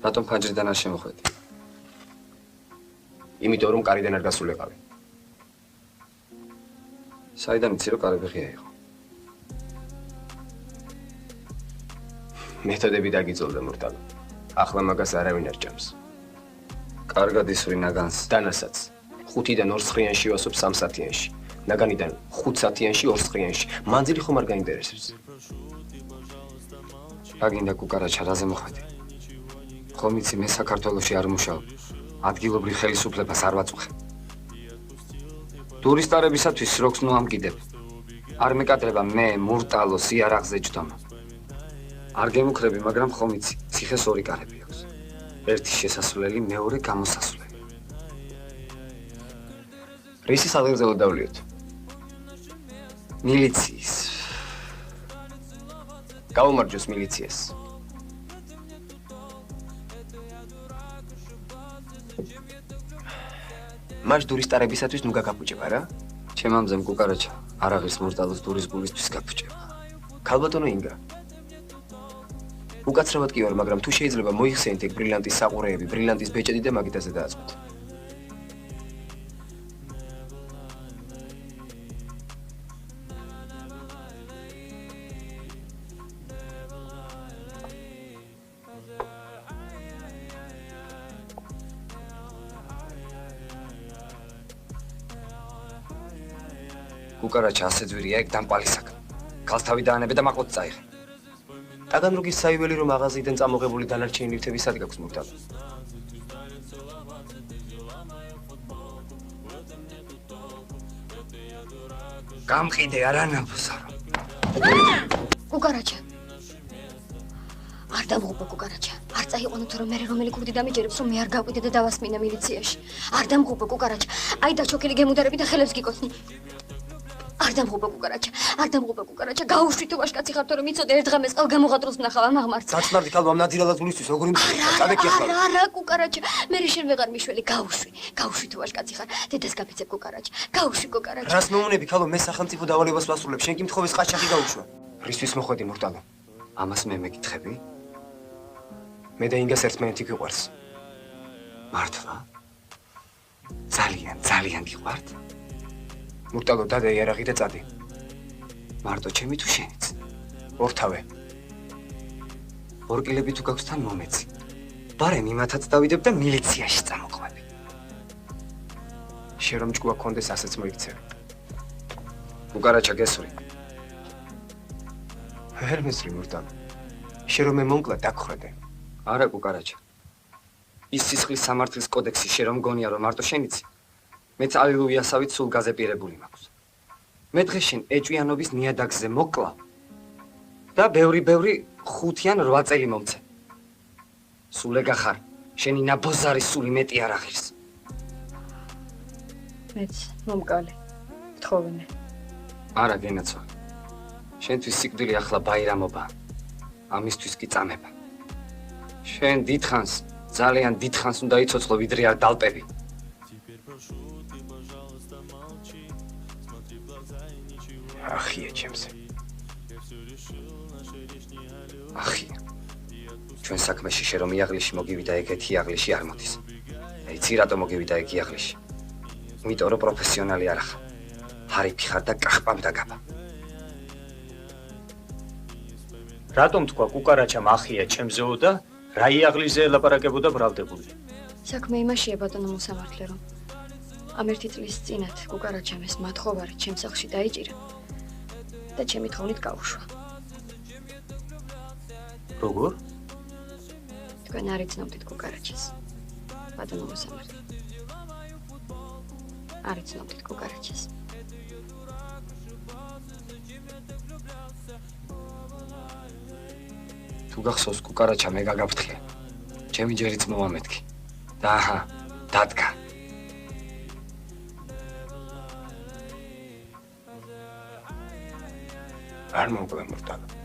რატომ ფანჯრიდან არ შემოხვედი? იმიტომ რომ კარიდან არ გასულიყავი. საიდან იცი რომ კარები ღია იყო? მეთოდები დაგიწოლდა მურტალო. ახლა მაგას არავინ არ ჭამს. კარგად ისვრი ნაგანს. დანასაც 5-დან 2 სხრიანში ვასობ 3 საათიანში. ნაგანიდან 5 საათიანში 2 სხრიანში. მანძილი ხომ არ გაინტერესებს. რა გინდა კუკარაჩა, რაზე მოხვედი? ხომ იცი მე საქართველოში არ მუშაობ. ადგილობრივ ხელისუფლებას არ ვაწუხე. ტურისტარებისათვის როქს ნუ ამკიდებ. არ მეკადრება მე მურტალო სიარაღზე ჯდომა. არ გემუქრები, მაგრამ ხომ იცი, ციხეს 2 კარები აქვს. ერთი შესასვლელი, მეორე გამოსასვლელი. რისი სადგელზე დავლიოთ? მილიციის. გაუმარჯოს მილიციას. მაშ ტურისტარებისათვის ნუ გაგაფუჭება რა? ჩემამზემ კუკარაჩა, არ აღის მურტალოს ტურის გულისთვის გაფუჭება. ქალბატონო ინგა. უკაცრავად კი ვარ, მაგრამ თუ შეიძლება მოიხსენით ეგ ბრილიანტის საყურეები, ბრილიანტის ბეჭედი და მაგიტაზე დააწყოთ. კუკარაჩა ასე ძვირია ეგ დამპალი საქმე. ქალს თავი დაანებე და მაყოთ წაიღე. ტაგანროგის საიუველირო მაღაზიიდან წამოღებული დანარჩენი ლიფტები სად გაქვს მურტალო? გამყიდე არანაბოსარო. კუკარაჩა. არ დამღუპე კუკარაჩა. არ წაიყვანოთ რომ მე რომელი კურდი დამიჯერებს რომ მე არ გავყიდე და დავასმინე მილიციაში. არ დამღუპე კუკარაჩა. აი და ჩოქილი გემუდარები და ხელებს გიკოსნი. არ დამღუპე კუკარაჩა. არ დამღუპე კუკარაჩა. გაუშვი თუ ვაშკაცი ხარ თუ რომ იცოდე ერთ ღამეს ყალ გამოღადროს ვნახავ ამ აღმართ. დაცნარდი ქალბა ნადირალად გულისთვის როგორი წადეკი ახლა. არა კუკარაჩა. მე შენ ვეღარ მიშველი გაუშვი. გაუშვი თუ ვაშკაცი ხარ. დედას გაფიცებ კუკარაჩა. გაუშვი კუკარაჩა. რას მეუნები ქალო მე სახელმწიფო დავალებას ვასრულებ. შენ კი მთხოვეს ყაჩაღი გაუშვა. რისთვის მოხვედი მურტალო? ამას მე მეკითხები? მე და ინგას ერთმანეთი გიყვარს. მართლა? ძალიან გიყვართ? მურტალო დადე იარაღი და წადი. მარტო ჩემი თუ შენიც? ორთავე. ორკილები თუ გაქვს თან მომეცი. ბარემ იმათაც დავიდებ და მილიციაში წამოყვები. შენ რომ ჭკუა კონდეს ასეც მოიქცევი. კუკარაჩა გესური. ვერ მესვრი მურტალო. შენ რომ მე მომკლა დაგხრედე. არა კუკარაჩა. ის სისხლის სამართლის კოდექსი შენ რომ გონია რომ მარტო შენიცი? მეც ალილუიასავით სულ გაზეპირებული მაქვს. მე დღეს შენ ეჭვიანობის ნიადაგზე მოკლა და ბევრი 5 ან 8 წელი მომცე. სულ ეგ ახარ, შენი ნაბოზარი სული მეტი არ აღირს. მეც მომკალე. გთხოვინე. არა გენაცვალე. შენთვის სიკვდილი ახლა ბაირამობა. ამისთვის კი წამება. შენ დიდხანს, ძალიან დიდხანს უნდა იცოცხლო ვიდრე არ დალპები. ახია ჩემზე. ახია. ჩვენ საქმეში შე რომ იაღლიში მოგივიდა ეგეთი იაღლიში არ მოდის. იცი რატომ მოგივიდა ეგ იაღლიში? იმიტომ რომ პროფესიონალი არ ახარ. ჰარიფი ხარ და კახპამ დაგაბა. რატომ თქვა კუკარაჩამ ახია ჩემზეო და რა იაღლიზე ელაპარაკებოდა ბრალდებული? საქმე იმაშია ბატონო მოსამართლე რომ ამ ერთი წლის წინათ კუკარაჩამ ეს მათხოვარი ჩემს სახლში დაიჭირა და ჩემი თხოვნით გაუშვა. როგორ? თქვენ არ იცნობდით კუკარაჩას. ბატონო მოსამართლე. არ იცნობდით კუკარაჩას. თუ გახსოვს კუკარაჩა მე გაგაფრთხილე. ჩემი ჯერიც მომამეთქი. და აჰა, დადგა. არ მომკლე მურტალო.